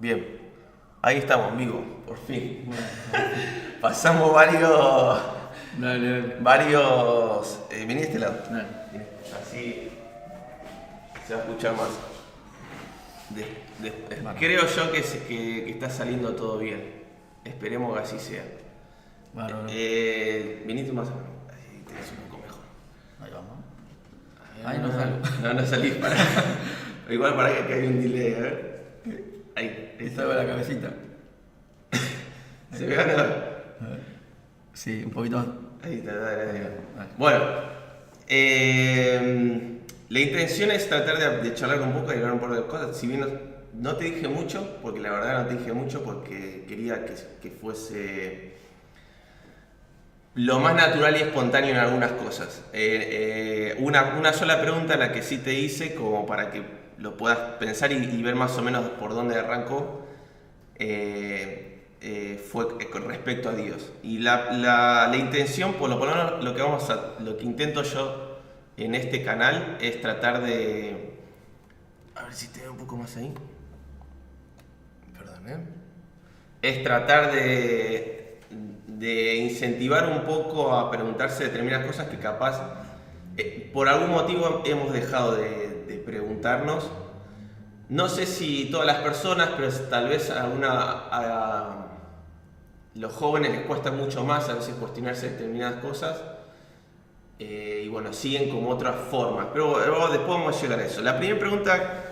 Bien, ahí estamos, vivo, por fin. Pasamos varios. Dale. Vení de este lado. Dale. Así se va a escuchar más. Vale. Creo yo que está saliendo todo bien. Esperemos que así sea. Bárbaro. Viniste más. Ahí tenés un poco mejor. Ahí vamos. Ahí no salgo. No salís para. Igual para que hay un delay, a ver. Ahí Esta va la cabecita. ¿Se ve o no? Sí, un poquito más. Ahí está, dale. Dale. Bueno, la intención es tratar de charlar un poco y hablar un poco de cosas. Si bien no te dije mucho, porque la verdad no te dije mucho porque quería que fuese lo más natural y espontáneo en algunas cosas. Una sola pregunta la que sí te hice, como para que lo puedas pensar y ver más o menos por dónde arrancó, fue con respecto a Dios. Y la intención, por lo menos lo que intento yo en este canal, es tratar de... A ver si te veo un poco más ahí. Perdón, es tratar de incentivar un poco a preguntarse determinadas cosas que capaz por algún motivo hemos dejado de preguntarnos. No sé si todas las personas, pero tal vez a los jóvenes les cuesta mucho más a veces cuestionarse determinadas cosas y bueno, siguen como otras formas, pero después vamos a llegar a eso. La primera pregunta,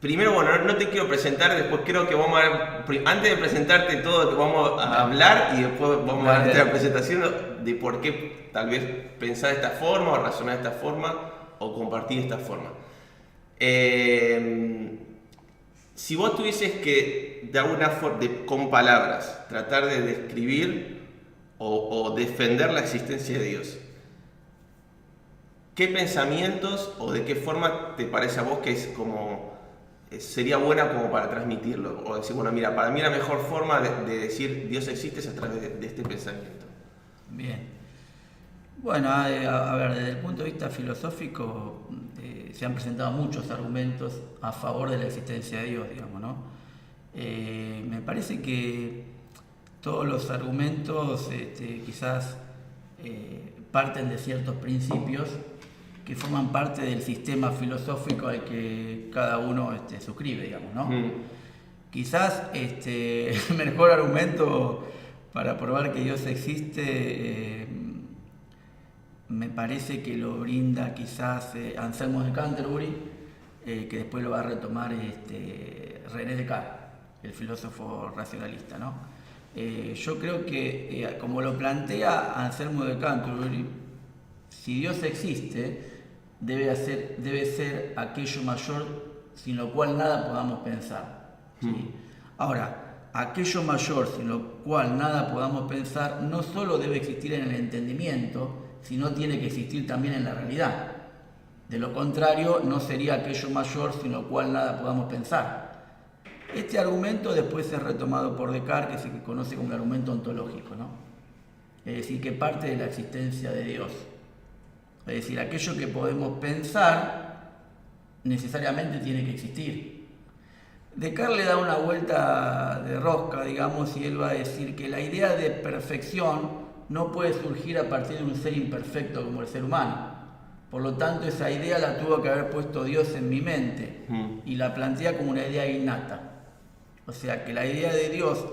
primero, bueno, no te quiero presentar, después creo que vamos a ver, antes de presentarte todo, que vamos a hablar y después vamos a ver la presentación de por qué tal vez pensar de esta forma o razonar de esta forma o compartir de esta forma. Si vos tuvieses que de alguna forma, con palabras, tratar de describir o defender la existencia de Dios, ¿qué pensamientos o de qué forma te parece a vos que es como sería buena como para transmitirlo? O decir, bueno, mira, para mí la mejor forma de decir Dios existe es a través de este pensamiento. Bien. Bueno, a ver, desde el punto de vista filosófico se han presentado muchos argumentos a favor de la existencia de Dios, digamos, ¿no? Me parece que todos los argumentos quizás parten de ciertos principios que forman parte del sistema filosófico al que cada uno suscribe, digamos, ¿no? Quizás el mejor argumento para probar que Dios existe me parece que lo brinda quizás Anselmo de Canterbury, que después lo va a retomar René Descartes, el filósofo racionalista, ¿no? Yo creo que, como lo plantea Anselmo de Canterbury, si Dios existe, debe ser aquello mayor sin lo cual nada podamos pensar, ¿sí? Ahora, aquello mayor sin lo cual nada podamos pensar no solo debe existir en el entendimiento, sino tiene que existir también en la realidad. De lo contrario, no sería aquello mayor sin lo cual nada podamos pensar. Este argumento después es retomado por Descartes, que se conoce como el argumento ontológico, ¿no? Es decir, que parte de la existencia de Dios. Es decir, aquello que podemos pensar necesariamente tiene que existir. Descartes le da una vuelta de rosca, digamos, y él va a decir que la idea de perfección no puede surgir a partir de un ser imperfecto como el ser humano. Por lo tanto, esa idea la tuvo que haber puesto Dios en mi mente y la plantea como una idea innata. O sea, que la idea de Dios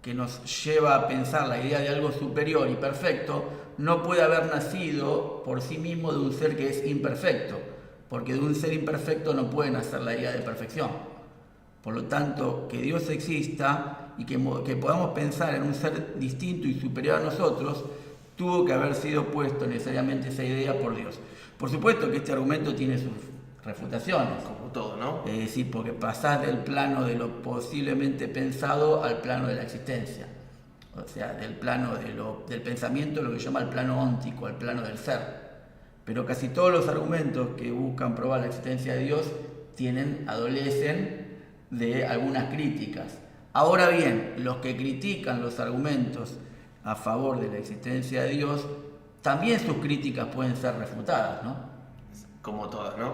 que nos lleva a pensar la idea de algo superior y perfecto no puede haber nacido por sí mismo de un ser que es imperfecto, porque de un ser imperfecto no puede nacer la idea de perfección. Por lo tanto, que Dios exista y que podamos pensar en un ser distinto y superior a nosotros, tuvo que haber sido puesto necesariamente esa idea por Dios. Por supuesto que este argumento tiene sus refutaciones. Como todo, ¿no? Es decir, porque pasás del plano de lo posiblemente pensado al plano de la existencia. O sea, del plano del pensamiento, lo que se llama el plano óntico, el plano del ser. Pero casi todos los argumentos que buscan probar la existencia de Dios adolecen de algunas críticas. Ahora bien, los que critican los argumentos a favor de la existencia de Dios, también sus críticas pueden ser refutadas, ¿no? Como todas, ¿no?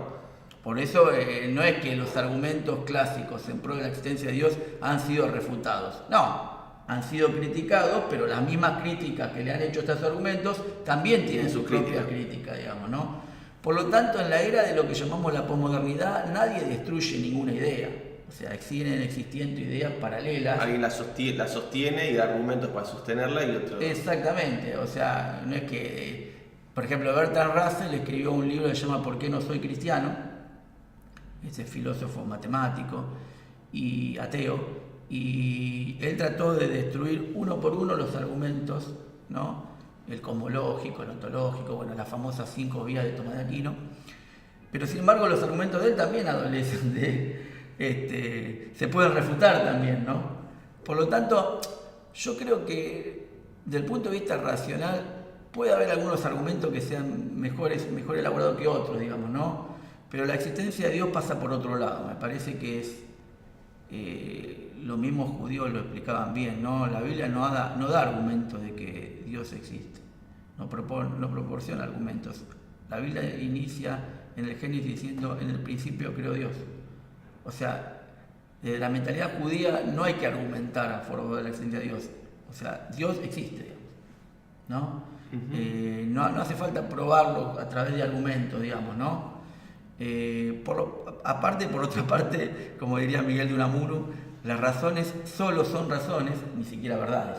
Por eso no es que los argumentos clásicos en pro de la existencia de Dios han sido refutados. No, han sido criticados, pero las mismas críticas que le han hecho a estos argumentos también tienen su propia crítica, digamos, ¿no? Por lo tanto, en la era de lo que llamamos la posmodernidad, nadie destruye ninguna idea. O sea, siguen existiendo ideas paralelas. Alguien la sostiene y da argumentos para sostenerla y otro... Exactamente, o sea, no es que... Por ejemplo, Bertrand Russell escribió un libro que se llama ¿Por qué no soy cristiano? Ese filósofo matemático y ateo, y él trató de destruir uno por uno los argumentos, ¿no? El cosmológico, el ontológico, bueno, las famosas 5 vías de Tomás de Aquino, pero sin embargo los argumentos de él también adolecen se pueden refutar también, ¿no? Por lo tanto, yo creo que desde el punto de vista racional puede haber algunos argumentos que sean mejor elaborados que otros, digamos, ¿no? Pero la existencia de Dios pasa por otro lado. Me parece que es los mismos judíos lo explicaban bien, ¿no? La Biblia no da argumentos de que Dios existe, no proporciona argumentos. La Biblia inicia en el Génesis diciendo: en el principio creó Dios. O sea, desde la mentalidad judía no hay que argumentar a favor de la existencia de Dios. O sea, Dios existe, digamos, ¿no? Uh-huh. No hace falta probarlo a través de argumentos, digamos, ¿no? Por otra parte, como diría Miguel de Unamuno, las razones solo son razones, ni siquiera verdades,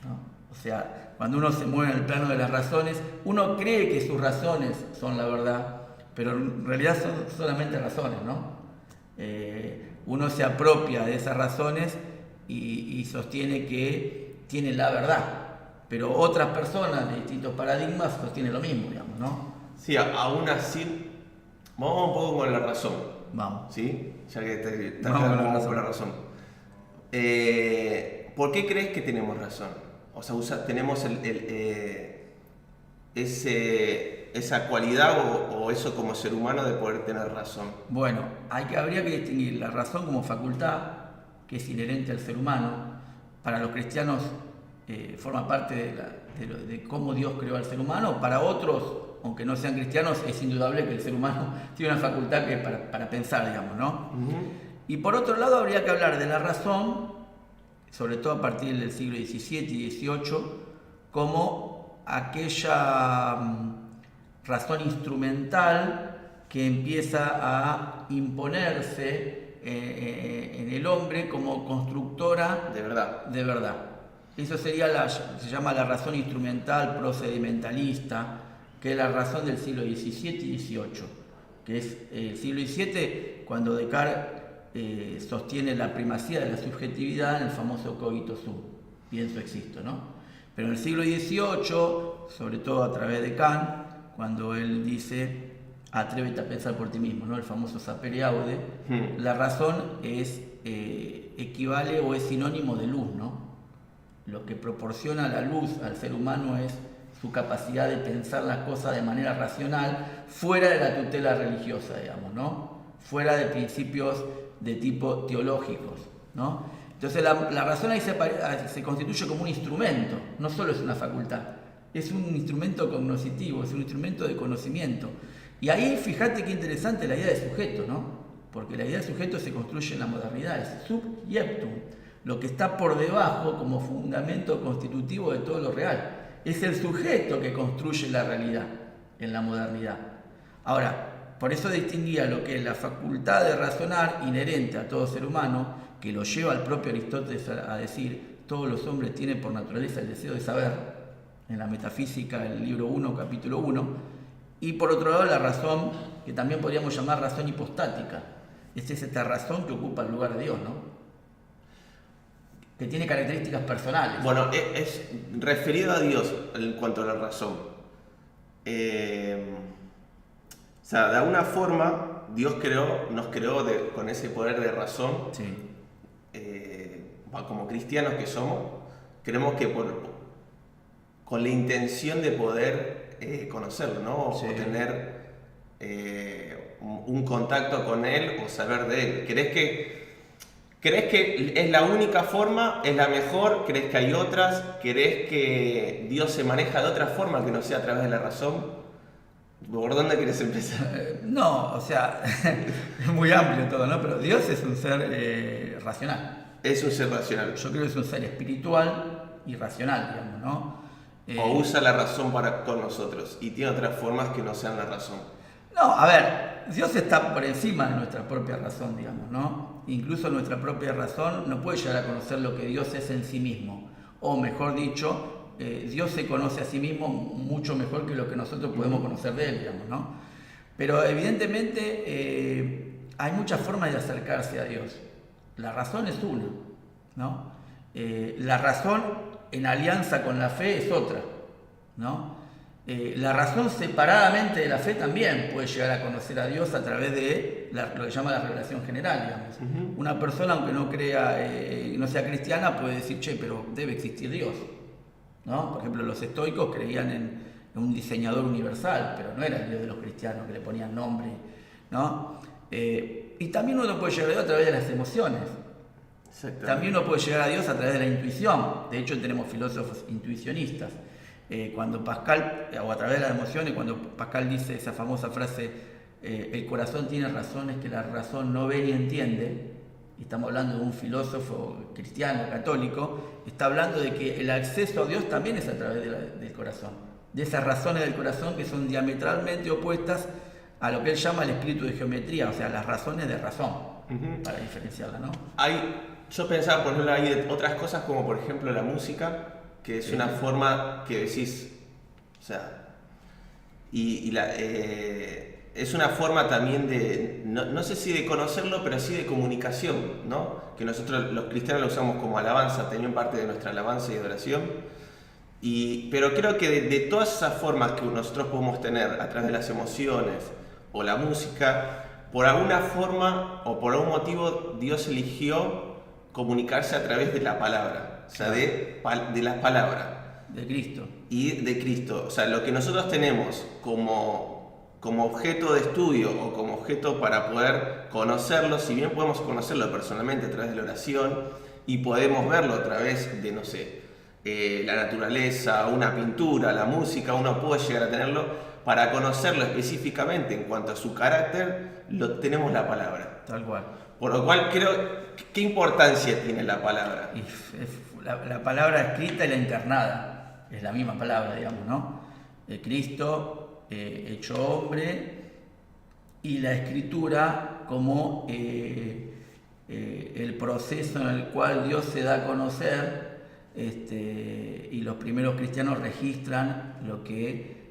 ¿no? O sea, cuando uno se mueve en el plano de las razones, uno cree que sus razones son la verdad, pero en realidad son solamente razones, ¿no? Uno se apropia de esas razones y sostiene que tiene la verdad, pero otras personas de distintos paradigmas sostienen lo mismo, digamos, ¿no? Sí, aún así, vamos un poco con la razón. Vamos. ¿Sí? Ya que estamos con la razón. ¿Por qué crees que tenemos razón? O sea, tenemos esa cualidad o eso como ser humano de poder tener razón. Bueno, habría que distinguir la razón como facultad, que es inherente al ser humano. Para los cristianos forma parte de cómo Dios creó al ser humano. Para otros, aunque no sean cristianos, es indudable que el ser humano tiene una facultad para pensar, digamos, ¿no? Uh-huh. Y por otro lado, habría que hablar de la razón, sobre todo a partir del siglo XVII y XVIII, como aquella razón instrumental que empieza a imponerse en el hombre como constructora de verdad. Eso sería se llama la razón instrumental procedimentalista, que es la razón del siglo XVII y XVIII, que es el siglo XVII cuando Descartes sostiene la primacía de la subjetividad en el famoso cogito sum, pienso existo, ¿no? Pero en el siglo XVIII, sobre todo a través de Kant, cuando él dice atrévete a pensar por ti mismo, ¿no? El famoso sapere aude, la razón equivale o es sinónimo de luz, ¿no? Lo que proporciona la luz al ser humano es su capacidad de pensar las cosas de manera racional, fuera de la tutela religiosa, digamos, ¿no? Fuera de principios de tipo teológicos, ¿no? Entonces la razón ahí se constituye como un instrumento, no solo es una facultad, es un instrumento cognoscitivo, es un instrumento de conocimiento. Y ahí fíjate qué interesante la idea de sujeto, ¿no? Porque la idea de sujeto se construye en la modernidad, es subiectum, lo que está por debajo como fundamento constitutivo de todo lo real. Es el sujeto que construye la realidad en la modernidad. Ahora, por eso distinguía lo que es la facultad de razonar inherente a todo ser humano, que lo lleva al propio Aristóteles a decir, todos los hombres tienen por naturaleza el deseo de saber, en la Metafísica, el libro 1, capítulo 1, y por otro lado la razón, que también podríamos llamar razón hipostática, es esta razón que ocupa el lugar de Dios, ¿no? Que tiene características personales. Bueno, es referido a Dios en cuanto a la razón. O sea, de alguna forma Dios nos creó con ese poder de razón. Sí. Como cristianos que somos, creemos que con la intención de poder conocerlo, ¿no? Sí. O tener un contacto con Él o saber de Él. ¿Crees que es la única forma? ¿Es la mejor? ¿Crees que hay otras? ¿Crees que Dios se maneja de otra forma que no sea a través de la razón? ¿Por dónde quieres empezar? No, o sea, es muy amplio todo, ¿no? Pero Dios es un ser racional. Es un ser racional. Yo creo que es un ser espiritual y racional, digamos, ¿no? O usa la razón para con nosotros y tiene otras formas que no sean la razón. No, a ver, Dios está por encima de nuestra propia razón, digamos, ¿no? Incluso nuestra propia razón no puede llegar a conocer lo que Dios es en sí mismo. O mejor dicho, Dios se conoce a sí mismo mucho mejor que lo que nosotros podemos conocer de Él, digamos, ¿no? Pero evidentemente hay muchas formas de acercarse a Dios. La razón es una, ¿no? La razón en alianza con la fe es otra, ¿no? La razón separadamente de la fe también puede llegar a conocer a Dios a través de lo que llama la revelación general, digamos. Una persona, aunque no crea, no sea cristiana, puede decir, che, pero debe existir Dios, ¿no? Por ejemplo, los estoicos creían en un diseñador universal, pero no era el Dios de los cristianos que le ponían nombre, ¿no? Y también uno puede llegar a Dios a través de las emociones. También uno puede llegar a Dios a través de la intuición. De hecho, tenemos filósofos intuicionistas. Cuando Pascal, o a través de las emociones, cuando Pascal dice esa famosa frase, el corazón tiene razones que la razón no ve ni entiende, y estamos hablando de un filósofo cristiano, católico, está hablando de que el acceso a Dios también es a través del corazón, de esas razones del corazón que son diametralmente opuestas a lo que él llama el espíritu de geometría, o sea, las razones de razón, para diferenciarla, ¿no? Yo pensaba, por ejemplo, hay otras cosas como por ejemplo la música, que es una forma que decís, o sea, es una forma también de, no sé si de conocerlo, pero sí de comunicación, ¿no? Que nosotros los cristianos lo usamos como alabanza, también parte de nuestra alabanza y adoración. Pero creo que de todas esas formas que nosotros podemos tener a través de las emociones o la música, por alguna forma o por algún motivo Dios eligió comunicarse a través de la palabra, o sea, de las palabras. De Cristo. Y de Cristo. O sea, lo que nosotros tenemos como objeto de estudio o como objeto para poder conocerlo, si bien podemos conocerlo personalmente a través de la oración y podemos verlo a través de, no sé, la naturaleza, una pintura, la música, uno puede llegar a tenerlo, para conocerlo específicamente en cuanto a su carácter, tenemos la palabra. Tal cual. Por lo cual creo, ¿qué importancia tiene la palabra? La palabra escrita y la encarnada, es la misma palabra, digamos, ¿no? Cristo hecho hombre y la escritura como el proceso en el cual Dios se da a conocer, y los primeros cristianos registran lo que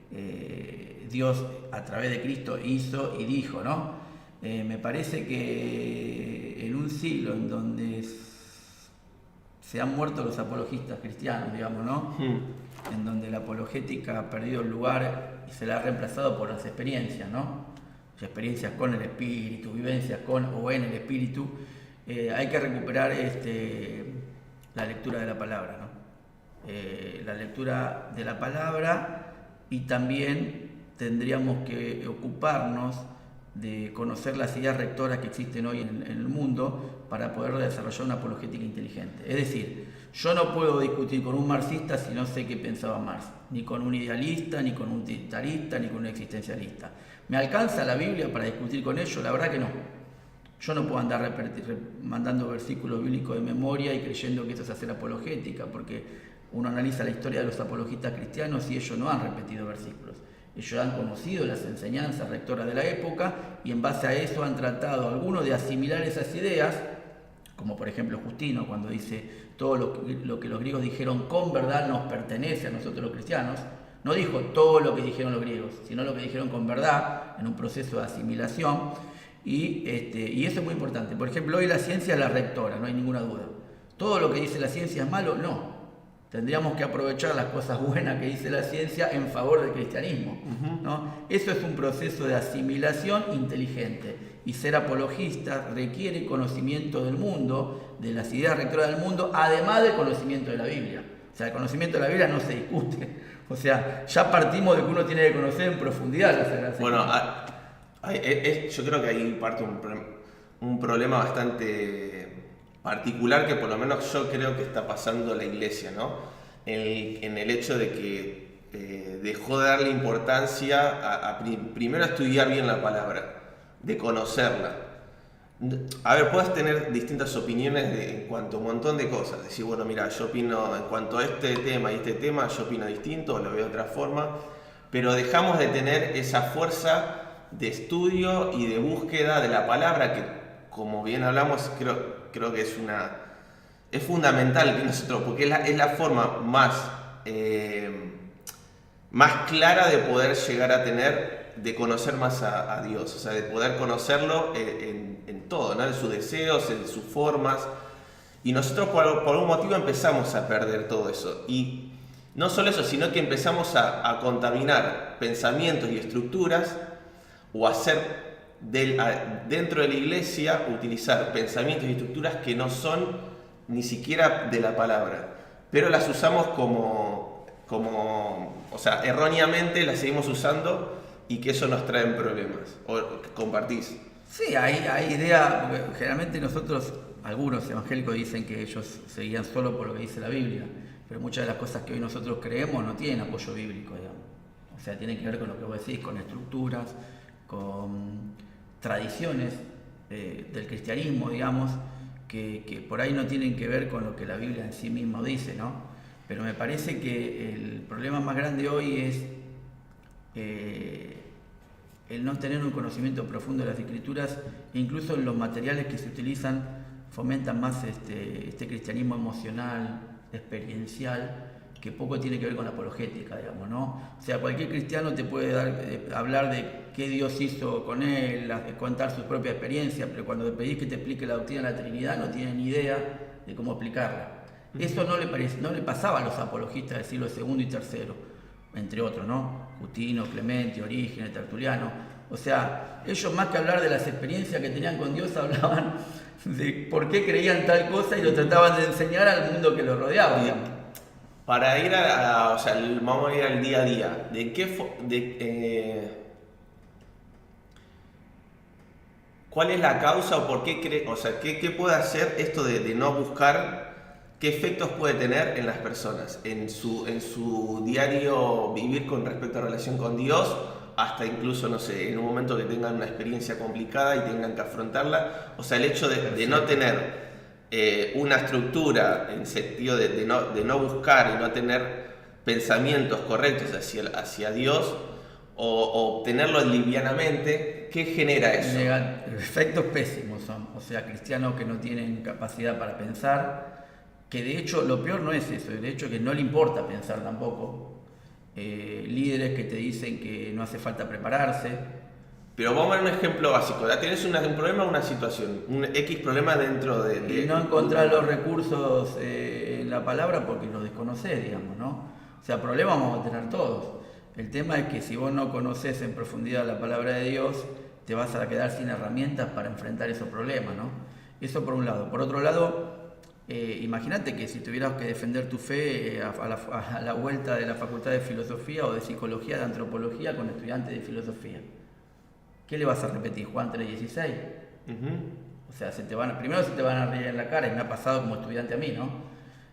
Dios a través de Cristo hizo y dijo, ¿no? Me parece que en un siglo en donde se han muerto los apologistas cristianos, digamos, ¿no? En donde la apologética ha perdido el lugar y se la ha reemplazado por las experiencias, ¿no? Experiencias con el espíritu, vivencias con o en el espíritu, hay que recuperar la lectura de la palabra, ¿no? La lectura de la palabra, y también tendríamos que ocuparnos de conocer las ideas rectoras que existen hoy en el mundo para poder desarrollar una apologética inteligente. Es decir, yo no puedo discutir con un marxista si no sé qué pensaba Marx, ni con un idealista, ni con un utilitarista, ni con un existencialista. ¿Me alcanza la Biblia para discutir con ellos? La verdad que no. Yo no puedo andar mandando versículos bíblicos de memoria y creyendo que eso es hacer apologética, porque uno analiza la historia de los apologistas cristianos y ellos no han repetido versículos. Ellos han conocido las enseñanzas rectoras de la época y en base a eso han tratado algunos de asimilar esas ideas, como por ejemplo Justino cuando dice todo lo que los griegos dijeron con verdad nos pertenece a nosotros los cristianos. No dijo todo lo que dijeron los griegos, sino lo que dijeron con verdad en un proceso de asimilación, y eso es muy importante. Por ejemplo, hoy la ciencia es la rectora, no hay ninguna duda. ¿Todo lo que dice la ciencia es malo? No. Tendríamos que aprovechar las cosas buenas que dice la ciencia en favor del cristianismo, ¿no? Eso es un proceso de asimilación inteligente, y ser apologista requiere conocimiento del mundo, de las ideas rectoras del mundo, además del conocimiento de la Biblia. O sea, el conocimiento de la Biblia no se discute. O sea, ya partimos de que uno tiene que conocer en profundidad las Sagradas Escrituras. Yo creo que ahí parte un problema bastante particular que por lo menos yo creo que está pasando la iglesia, ¿no? En el hecho de que dejó de darle importancia primero a estudiar bien la palabra, de conocerla. A ver, puedes tener distintas opiniones en cuanto a un montón de cosas. Decir, bueno, mira, yo opino en cuanto a este tema y este tema, yo opino distinto, o lo veo de otra forma, pero dejamos de tener esa fuerza de estudio y de búsqueda de la palabra que, como bien hablamos, creo que es fundamental que nosotros, porque es la forma más clara de poder llegar a tener, de conocer más a Dios, o sea, de poder conocerlo en todo, ¿no? En sus deseos, en sus formas. Y nosotros por algún motivo empezamos a perder todo eso. Y no solo eso, sino que empezamos a contaminar pensamientos y estructuras, o hacer dentro de la iglesia, utilizar pensamientos y estructuras que no son ni siquiera de la palabra, pero las usamos o sea, erróneamente las seguimos usando, y que eso nos trae problemas. ¿O compartís? Sí, hay idea, porque generalmente nosotros, algunos evangélicos dicen que ellos seguían solo por lo que dice la Biblia, pero muchas de las cosas que hoy nosotros creemos no tienen apoyo bíblico, digamos. O sea, tienen que ver con lo que vos decís, con estructuras, con tradiciones del cristianismo, digamos, que por ahí no tienen que ver con lo que la Biblia en sí misma dice, ¿no? Pero me parece que el problema más grande hoy es el no tener un conocimiento profundo de las Escrituras, e incluso en los materiales que se utilizan fomentan más este cristianismo emocional, experiencial, que poco tiene que ver con la apologética, digamos, ¿no? O sea, cualquier cristiano te puede hablar de qué Dios hizo con él, contar su propia experiencia, pero cuando le pedís que te explique la doctrina de la Trinidad no tiene ni idea de cómo explicarla. Eso no le pasaba a los apologistas del siglo II y III, entre otros, ¿no? Justino, Clemente, Orígenes, Tertuliano. O sea, ellos más que hablar de las experiencias que tenían con Dios, hablaban de por qué creían tal cosa y lo trataban de enseñar al mundo que los rodeaba, digamos. Para ir o sea, vamos a ir al día a día. ¿Cuál es la causa o por qué o sea, qué puede hacer esto de no buscar? ¿Qué efectos puede tener en las personas, en su diario vivir con respecto a relación con Dios, hasta incluso, no sé, en un momento que tengan una experiencia complicada y tengan que afrontarla? O sea, el hecho de no tener una estructura, en sentido de no buscar y no tener pensamientos correctos hacia Dios, o obtenerlo livianamente, ¿qué genera eso? Efectos pésimos son, o sea, cristianos que no tienen capacidad para pensar, que de hecho lo peor no es eso, de hecho que no le importa pensar tampoco, líderes que te dicen que no hace falta prepararse. Pero vamos a ver un ejemplo básico. Ya tienes un problema o una situación, un X problema dentro de... Y no encontrar los recursos en la palabra porque los desconocés, digamos, ¿no? O sea, problemas vamos a tener todos. El tema es que si vos no conocés en profundidad la palabra de Dios, te vas a quedar sin herramientas para enfrentar esos problemas, ¿no? Eso por un lado. Por otro lado, imagínate que si tuvieras que defender tu fe a la vuelta de la Facultad de Filosofía o de Psicología, de Antropología, con estudiantes de Filosofía. ¿Qué le vas a repetir? Juan 3:16. O sea, primero se te van a reír en la cara, y me ha pasado como estudiante a mí, ¿no?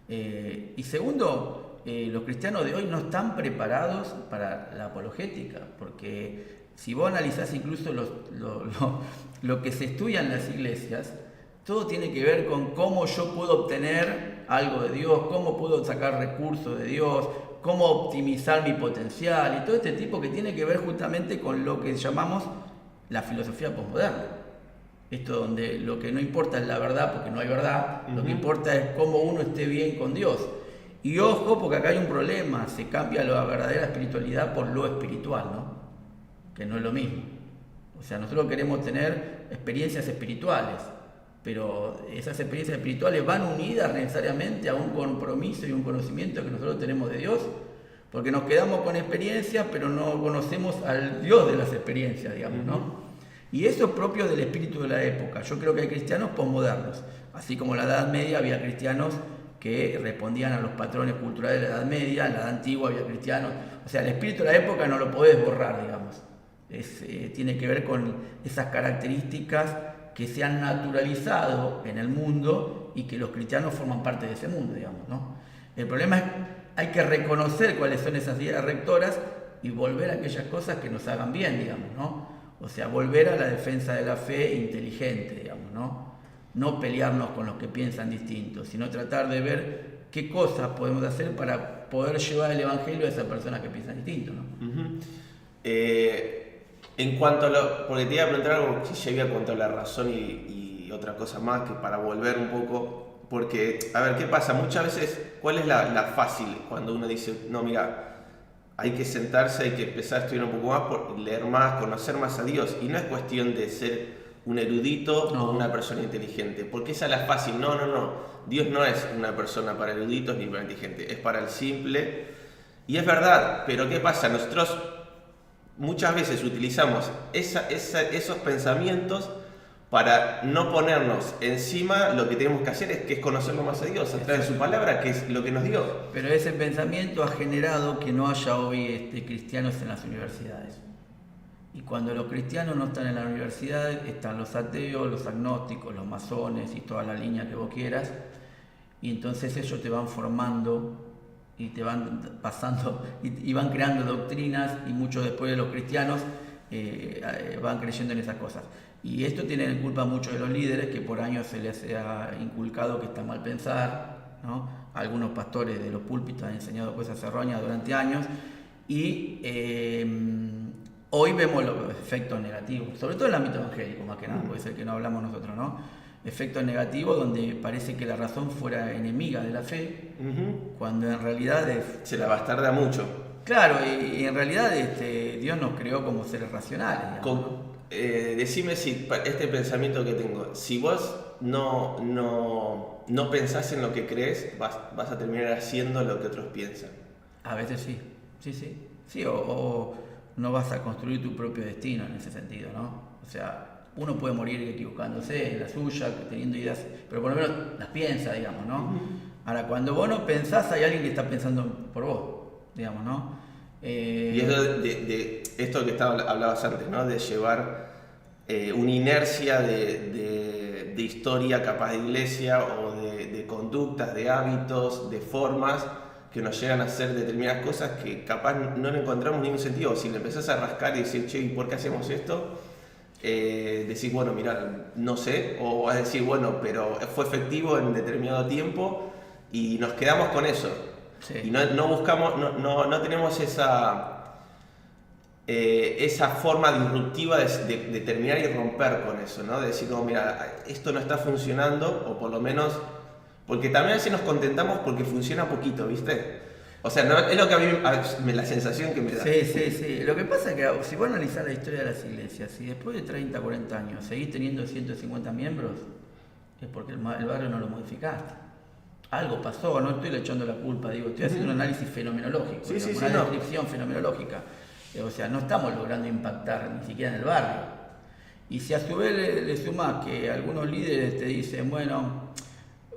Y segundo, los cristianos de hoy no están preparados para la apologética, porque si vos analizás incluso lo que se estudia en las iglesias, todo tiene que ver con cómo yo puedo obtener algo de Dios, cómo puedo sacar recursos de Dios, cómo optimizar mi potencial, y todo este tipo que tiene que ver justamente con lo que llamamos la filosofía posmoderna. Esto donde lo que no importa es la verdad, porque no hay verdad, lo que importa es cómo uno esté bien con Dios. Y ojo, porque acá hay un problema, se cambia la verdadera espiritualidad por lo espiritual, ¿no? Que no es lo mismo. O sea, nosotros queremos tener experiencias espirituales, pero esas experiencias espirituales van unidas necesariamente a un compromiso y un conocimiento que nosotros tenemos de Dios, porque nos quedamos con experiencias, pero no conocemos al Dios de las experiencias, digamos, ¿no? Y eso es propio del espíritu de la época. Yo creo que hay cristianos posmodernos, así como en la Edad Media había cristianos que respondían a los patrones culturales de la Edad Media, en la Edad Antigua había cristianos. O sea, el espíritu de la época no lo podés borrar, digamos. Tiene que ver con esas características que se han naturalizado en el mundo y que los cristianos forman parte de ese mundo, digamos, ¿no? El problema es hay que reconocer cuáles son esas ideas rectoras y volver a aquellas cosas que nos hagan bien, digamos, ¿no? O sea, volver a la defensa de la fe inteligente, digamos, ¿no? No pelearnos con los que piensan distintos, sino tratar de ver qué cosas podemos hacer para poder llevar el evangelio a esa persona que piensa distinto, ¿no? Uh-huh. En cuanto a porque te iba a preguntar algo, si ya había contado la razón y otra cosa más, que para volver un poco, porque, a ver, ¿qué pasa? Muchas veces, ¿cuál es la fácil cuando uno dice, no, mira, hay que sentarse, hay que empezar a estudiar un poco más, leer más, conocer más a Dios, y no es cuestión de ser un erudito o una persona inteligente, porque esa es la fácil, no, Dios no es una persona para eruditos ni para inteligentes, es para el simple, y es verdad, pero ¿qué pasa? Nosotros muchas veces utilizamos esos pensamientos para no ponernos encima lo que tenemos que hacer, que es conocerlo más a Dios, a través de su palabra, que es lo que nos dio. Pero ese pensamiento ha generado que no haya hoy cristianos en las universidades. Y cuando los cristianos no están en la universidad, están los ateos, los agnósticos, los masones y toda la línea que vos quieras. Y entonces ellos te van formando y te van pasando y van creando doctrinas, y muchos después de los cristianos van creyendo en esas cosas. Y esto tiene culpa mucho de los líderes, que por años se les ha inculcado que está mal pensar, ¿no? Algunos pastores de los púlpitos han enseñado cosas erróneas durante años, y hoy vemos los efectos negativos, sobre todo en el ámbito evangélico, más que nada, puede ser que no hablamos nosotros, ¿no? Efectos negativos donde parece que la razón fuera enemiga de la fe, cuando en realidad se la bastarda mucho. Claro, y en realidad Dios nos creó como seres racionales, digamos. Decime si este pensamiento que tengo, si vos no pensás en lo que crees, vas a terminar haciendo lo que otros piensan. A veces sí, o no vas a construir tu propio destino en ese sentido, ¿no? O sea, uno puede morir equivocándose en la suya, teniendo ideas, pero por lo menos las piensa, digamos, ¿no? Ahora, cuando vos no pensás, hay alguien que está pensando por vos, digamos, ¿no? Y eso de esto que hablabas antes, ¿no? De llevar una inercia de historia capaz de iglesia, o de conductas, de hábitos, de formas que nos llegan a hacer determinadas cosas que capaz no le encontramos ningún sentido. Si le empezás a rascar y decir, che, ¿y por qué hacemos esto? Decís, bueno, mira, no sé, o vas a decir, bueno, pero fue efectivo en determinado tiempo, y nos quedamos con eso. Sí. Y no buscamos, no tenemos esa forma disruptiva de terminar y romper con eso, ¿no? De decir, no, mira, esto no está funcionando, o por lo menos, porque también a veces nos contentamos porque funciona poquito, ¿viste? O sea, no, es lo que a mí la sensación que me da. Sí. Lo que pasa es que si vos analizás la historia de las iglesias, si después de 30, 40 años seguís teniendo 150 miembros, es porque el barrio no lo modificaste. Algo pasó, no estoy le echando la culpa, digo, estoy haciendo un análisis fenomenológico, una descripción fenomenológica. O sea, no estamos logrando impactar ni siquiera en el barrio. Y si a su vez le sumás que algunos líderes te dicen, bueno,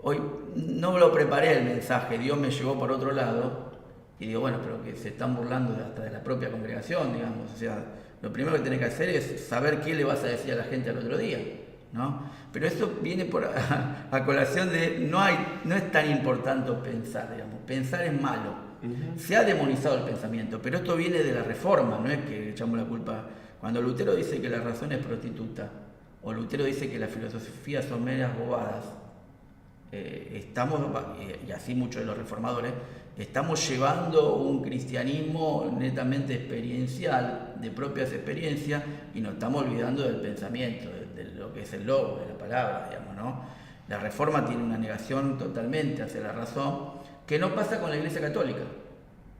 hoy no lo preparé el mensaje, Dios me llevó por otro lado, y digo, bueno, pero que se están burlando hasta de la propia congregación, digamos. O sea, lo primero que tenés que hacer es saber qué le vas a decir a la gente al otro día, ¿no? Pero eso viene a colación de no es tan importante pensar, digamos. Pensar es malo. Se ha demonizado el pensamiento, pero esto viene de la Reforma, no es que echamos la culpa. Cuando Lutero dice que la razón es prostituta, o Lutero dice que la filosofía son meras bobadas, estamos, y así muchos de los reformadores, estamos llevando un cristianismo netamente experiencial, de propias experiencias, y nos estamos olvidando del pensamiento, de lo que es el logo, de la palabra, digamos, ¿no? La Reforma tiene una negación totalmente hacia la razón, que no pasa con la Iglesia Católica.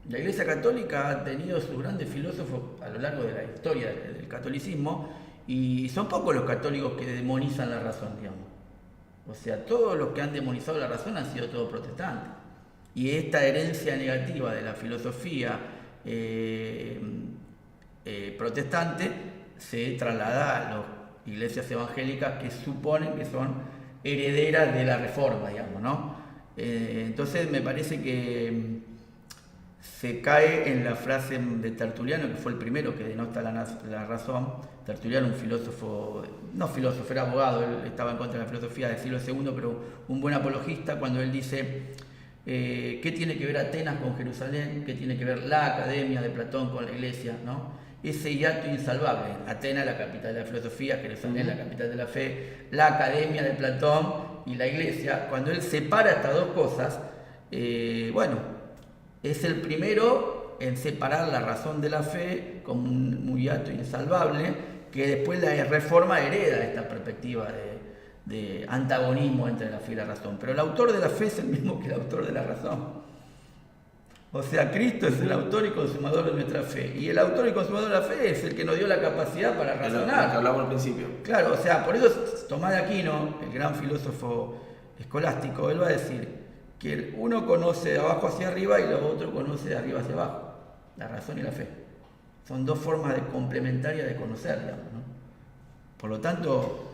La Iglesia Católica ha tenido sus grandes filósofos a lo largo de la historia del catolicismo, y son pocos los católicos que demonizan la razón, digamos. O sea, todos los que han demonizado la razón han sido todos protestantes. Y esta herencia negativa de la filosofía protestante se traslada a las iglesias evangélicas, que suponen que son herederas de la Reforma, digamos, ¿no? Entonces me parece que se cae en la frase de Tertuliano, que fue el primero que denota la razón. Tertuliano, un filósofo, no filósofo, era abogado, él estaba en contra de la filosofía del siglo II, pero un buen apologista, cuando él dice, ¿Qué tiene que ver Atenas con Jerusalén? ¿Qué tiene que ver la academia de Platón con la iglesia? ¿No? Ese hiato insalvable. Atenas, la capital de la filosofía, Jerusalén, la capital de la fe, la academia de Platón y la iglesia. Cuando él separa estas dos cosas, bueno, es el primero en separar la razón de la fe como un hiato insalvable, que después la Reforma hereda esta perspectiva de antagonismo entre la fe y la razón. Pero el autor de la fe es el mismo que el autor de la razón. O sea, Cristo es el autor y consumador de nuestra fe. Y el autor y consumador de la fe es el que nos dio la capacidad para razonar. Lo que hablamos al principio. Claro, o sea, por eso Tomás de Aquino, el gran filósofo escolástico, él va a decir que uno conoce de abajo hacia arriba y lo otro conoce de arriba hacia abajo. La razón y la fe. Son dos formas complementarias de conocer, digamos, ¿no? Por lo tanto...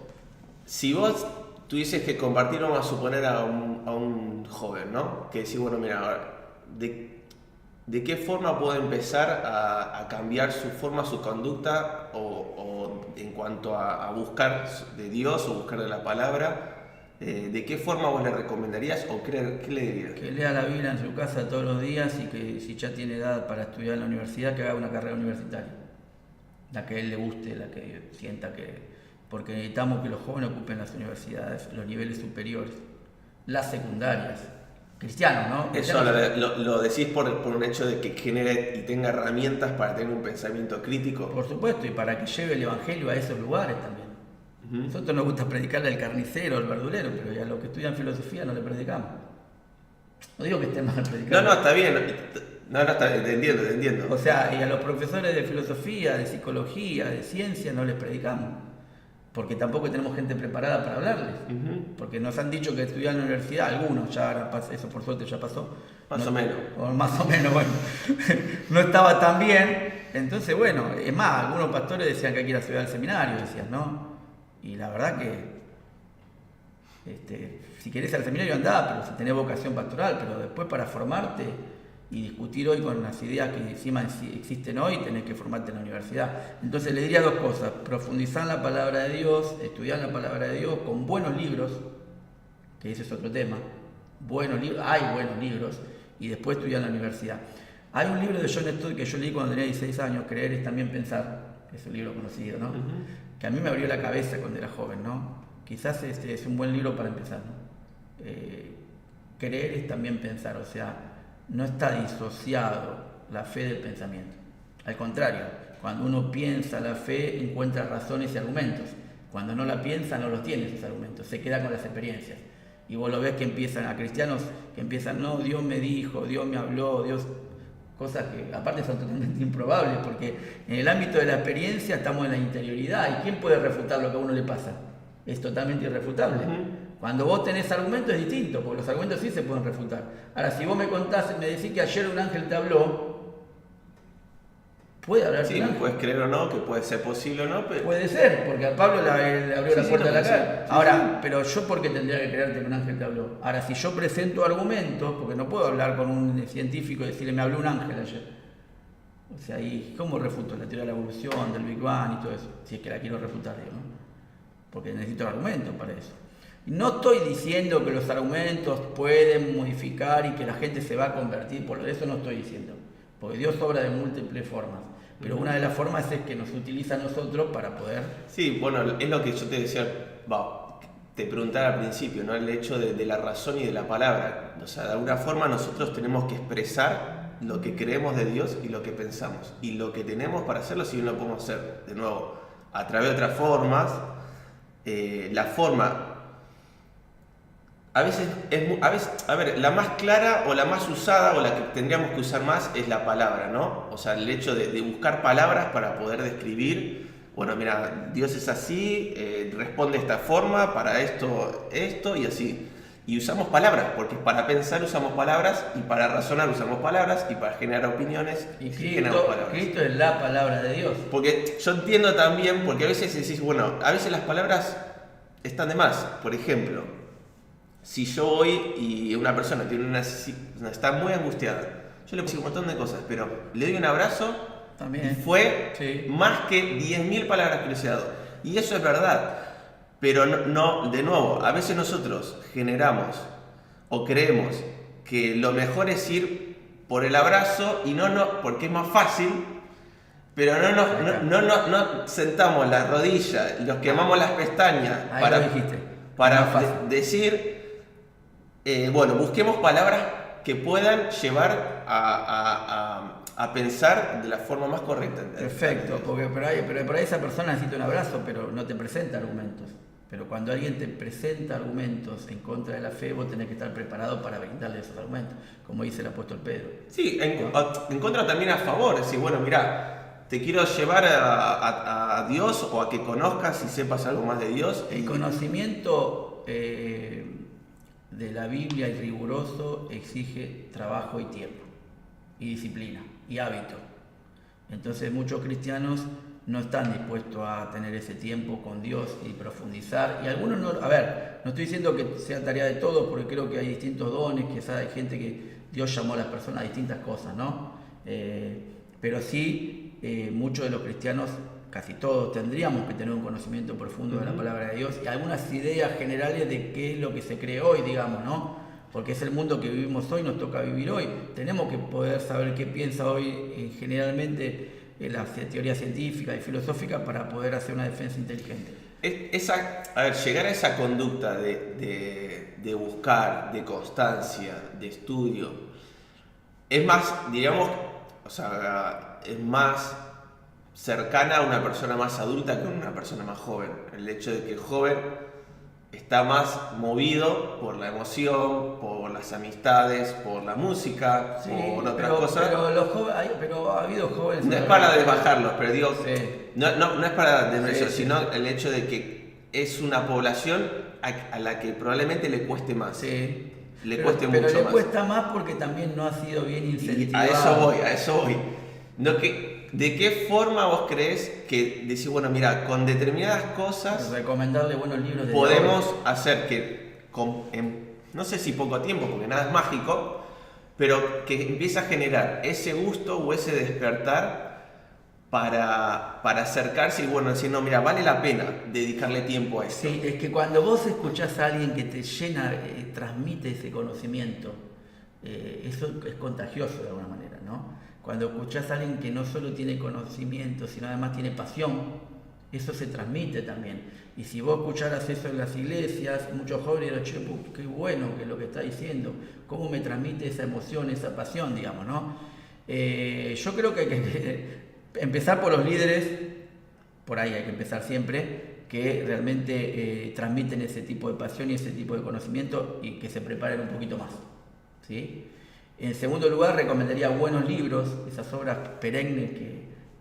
Si vos tuvieses que compartir, vamos a suponer a un joven, ¿no? Que decís, bueno, mira, ¿de qué forma puede empezar a cambiar su forma, su conducta o en cuanto a buscar de Dios o buscar de la palabra? ¿De qué forma vos le recomendarías o qué le dirías? Que lea la Biblia en su casa todos los días y que si ya tiene edad para estudiar en la universidad, que haga una carrera universitaria. La que a él le guste, la que sienta que... Porque necesitamos que los jóvenes ocupen las universidades, los niveles superiores, las secundarias. Cristianos, ¿no? Eso lo decís por un hecho de que genere y tenga herramientas para tener un pensamiento crítico. Por supuesto, y para que lleve el evangelio a esos lugares también. A nosotros nos gusta predicarle al carnicero, al verdulero, pero a los que estudian filosofía no le predicamos. No digo que esté mal predicar. No, está bien. No, te entiendo. O sea, y a los profesores de filosofía, de psicología, de ciencia no les predicamos. Porque tampoco tenemos gente preparada para hablarles. Porque nos han dicho que estudiar en la universidad, algunos, ya ahora eso por suerte ya pasó. Más o menos. Bueno. No estaba tan bien. Entonces, bueno, es más, algunos pastores decían que hay que ir a estudiar al seminario, decían, ¿no? Y la verdad que si querés al seminario andá, pero si tenés vocación pastoral, pero después para formarte y discutir hoy con las ideas que encima existen hoy, tenés que formarte en la universidad. Entonces le diría dos cosas: profundizar en la palabra de Dios, estudiar la palabra de Dios con buenos libros, que ese es otro tema. Hay buenos libros, y después estudiar en la universidad. Hay un libro de John Stott que yo leí cuando tenía 16 años, Creer es también pensar, que es un libro conocido, ¿no? Que a mí me abrió la cabeza cuando era joven, ¿no? Quizás es un buen libro para empezar, ¿no? Creer es también pensar, o sea, no está disociado la fe del pensamiento. Al contrario, cuando uno piensa la fe, encuentra razones y argumentos. Cuando no la piensa, no los tiene esos argumentos, se queda con las experiencias. Y vos lo ves que empiezan a cristianos que empiezan, no, Dios me dijo, Dios me habló, Dios... Cosas que aparte son totalmente improbables, porque en el ámbito de la experiencia estamos en la interioridad, y ¿quién puede refutar lo que a uno le pasa? Es totalmente irrefutable. Cuando vos tenés argumentos es distinto, porque los argumentos sí se pueden refutar. Ahora, si vos me decís que ayer un ángel te habló, puede hablar sí, un ángel. Puedes creer o no, que puede ser posible o no, pero... Puede ser, porque a Pablo le abrió la puerta de la cara. Ahora, pero yo ¿por qué tendría que creerte que un ángel te habló? Ahora, si yo presento argumentos, porque no puedo hablar con un científico y decirle, me habló un ángel ayer. O sea, ¿y cómo refuto la teoría de la evolución, del Big Bang y todo eso? Si es que la quiero refutar, digo, ¿no? Porque necesito argumentos para eso. No estoy diciendo que los argumentos pueden modificar y que la gente se va a convertir, por eso no estoy diciendo, porque Dios obra de múltiples formas, pero una de las formas es que nos utiliza a nosotros para poder... Sí, bueno, es lo que yo te decía, te preguntaba al principio, ¿no? El hecho de la razón y de la palabra. O sea, de alguna forma nosotros tenemos que expresar lo que creemos de Dios y lo que pensamos, y lo que tenemos para hacerlo, si bien lo podemos hacer, de nuevo, a través de otras formas. La forma... A veces, a ver, la más clara o la más usada o la que tendríamos que usar más es la palabra, ¿no? O sea, el hecho de buscar palabras para poder describir, bueno, mira, Dios es así, responde de esta forma, para esto y así. Y usamos palabras, porque para pensar usamos palabras, y para razonar usamos palabras, y para generar opiniones generamos palabras. Cristo es la palabra de Dios. Porque yo entiendo también, porque a veces decís, bueno, a veces las palabras están de más. Por ejemplo, si yo voy y una persona está muy angustiada, yo le puedo decir un montón de cosas, pero le doy un abrazo también. Y fue más que 10.000 palabras que les he dado. Y eso es verdad. Pero no, de nuevo, a veces nosotros generamos o creemos que lo mejor es ir por el abrazo y no porque es más fácil, pero no sentamos las rodillas, nos quemamos las pestañas Ahí lo dijiste. para decir, bueno, busquemos palabras que puedan llevar a pensar de la forma más correcta. Perfecto, porque por ahí esa persona necesita un abrazo, pero no te presenta argumentos. Pero cuando alguien te presenta argumentos en contra de la fe, vos tenés que estar preparado para brindarle esos argumentos, como dice el apóstol Pedro. Sí, en contra también a favor, decir, bueno, mira, te quiero llevar a Dios o a que conozcas y sepas algo más de Dios. El conocimiento de la Biblia y riguroso exige trabajo y tiempo, y disciplina, y hábito. Entonces muchos cristianos no están dispuestos a tener ese tiempo con Dios y profundizar. Y algunos no, a ver, no estoy diciendo que sea tarea de todos, porque creo que hay distintos dones, que hay gente que Dios llamó a las personas a distintas cosas, ¿no? Pero sí, muchos de los cristianos, casi todos, tendríamos que tener un conocimiento profundo de la palabra de Dios y algunas ideas generales de qué es lo que se cree hoy, digamos, ¿no? Porque es el mundo que vivimos hoy, nos toca vivir hoy. Tenemos que poder saber qué piensa hoy generalmente la teoría científica y filosófica para poder hacer una defensa inteligente. Llegar a esa conducta de buscar, de constancia, de estudio, es más, digamos, o sea, es más cercana a una persona más adulta que a una persona más joven. El hecho de que el joven está más movido por la emoción, por las amistades, por la música, sí, por otras cosas. Pero ha habido jóvenes... No es para desbajarlos, pero digo, sí. no es para desmerecer, sí, sino el hecho de que es una población a la que probablemente le cueste más. Sí. Le cueste mucho más. Pero le cuesta más porque también no ha sido bien incentivado. A eso voy. ¿De qué forma vos crees que decís, bueno, mira, con determinadas cosas recomendarle buenos libros de podemos hacer que, no sé si poco tiempo, porque nada es mágico, pero que empiece a generar ese gusto o ese despertar para acercarse y bueno, decir, no, mira, vale la pena dedicarle tiempo a esto? Sí, es que cuando vos escuchás a alguien que te llena, transmite ese conocimiento, eso es contagioso de alguna manera, ¿no? Cuando escuchás a alguien que no solo tiene conocimiento, sino además tiene pasión, eso se transmite también. Y si vos escucharas eso en las iglesias, muchos jóvenes dirán, che, qué bueno que es lo que está diciendo, cómo me transmite esa emoción, esa pasión, digamos, ¿no? Yo creo que hay que empezar por los líderes, por ahí hay que empezar siempre, que realmente transmiten ese tipo de pasión y ese tipo de conocimiento y que se preparen un poquito más, ¿sí? En segundo lugar, recomendaría buenos libros, esas obras perennes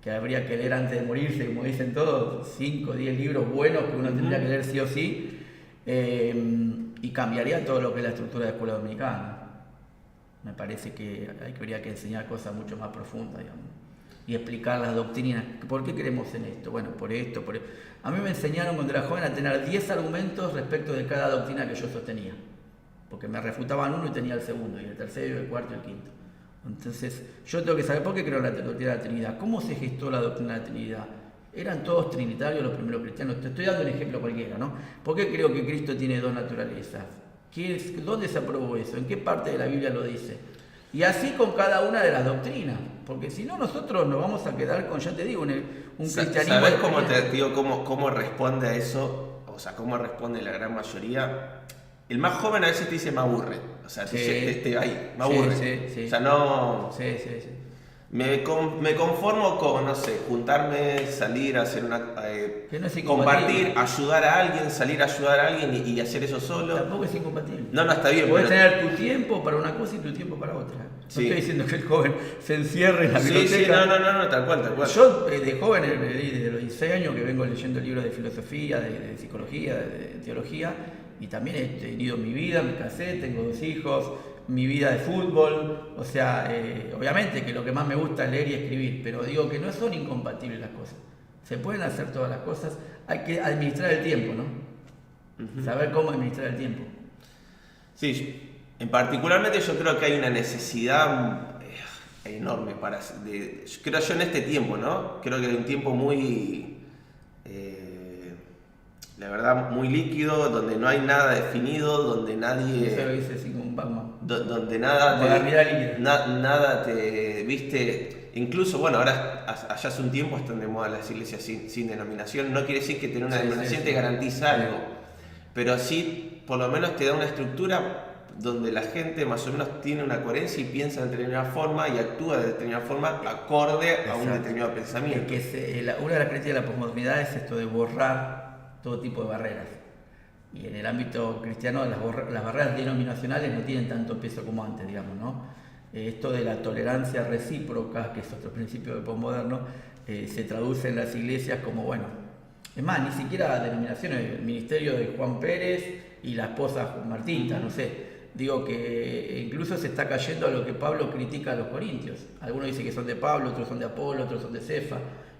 que habría que leer antes de morirse, como dicen todos, 5 o 10 libros buenos que uno tendría que leer sí o sí, y cambiaría todo lo que es la estructura de la escuela dominicana. Me parece que habría que enseñar cosas mucho más profundas, digamos, y explicar las doctrinas. ¿Por qué creemos en esto? Bueno, por esto, por esto. A mí me enseñaron cuando era joven a tener 10 argumentos respecto de cada doctrina que yo sostenía, porque me refutaban uno y tenía el segundo, y el tercero, el cuarto y el quinto. Entonces, yo tengo que saber por qué creo en la doctrina de la Trinidad. ¿Cómo se gestó la doctrina de la Trinidad? ¿Eran todos trinitarios los primeros cristianos? Te estoy dando un ejemplo cualquiera, ¿no? ¿Por qué creo que Cristo tiene dos naturalezas? ¿Dónde se aprobó eso? ¿En qué parte de la Biblia lo dice? Y así con cada una de las doctrinas, porque si no nosotros nos vamos a quedar con, ya te digo, un cristianismo... ¿Sabes cómo responde a eso? O sea, cómo responde la gran mayoría. El más joven a veces te dice, me aburre. O sea, ahí, me aburre. Sí. O sea, no... Sí. Me conformo con, no sé, juntarme, salir, hacer una... que no es compartir, ayudar a alguien, salir a ayudar a alguien y hacer eso solo. Tampoco es incompatible. No, está bien. Puedes tener tu tiempo para una cosa y tu tiempo para otra. No estoy diciendo que el joven se encierre en la biblioteca. Sí, no, tal cual. Yo de joven, desde los 16 años que vengo leyendo libros de filosofía, de psicología, de teología, y también he tenido mi vida, me casé, tengo 2 hijos, mi vida de fútbol, o sea, obviamente que lo que más me gusta es leer y escribir, pero digo que no son incompatibles las cosas. Se pueden hacer todas las cosas, hay que administrar el tiempo, ¿no? Uh-huh. Saber cómo administrar el tiempo. Sí, particularmente yo creo que hay una necesidad enorme creo yo en este tiempo, ¿no? Creo que hay un tiempo muy la verdad, muy líquido, donde no hay nada definido, donde nadie... Eso lo dice Sigmund Bauman. Donde nada Modernidad líquida. nada te... viste, incluso, bueno, ahora allá hace un tiempo están de moda las iglesias sin denominación, no quiere decir que tener una denominación te garantiza algo, pero sí, por lo menos te da una estructura donde la gente más o menos tiene una coherencia y piensa de determinada forma y actúa de determinada forma acorde a un determinado pensamiento. Una de las características de la posmodernidad es esto de borrar todo tipo de barreras. Y en el ámbito cristiano las barreras denominacionales no tienen tanto peso como antes, digamos, ¿no? Esto de la tolerancia recíproca, que es otro principio del posmoderno, se traduce en las iglesias como, bueno, es más, ni siquiera denominaciones, el ministerio de Juan Pérez y la esposa Martita, no sé. Digo que incluso se está cayendo a lo que Pablo critica a los corintios. Algunos dicen que son de Pablo, otros son de Apolo, otros son de Cefa.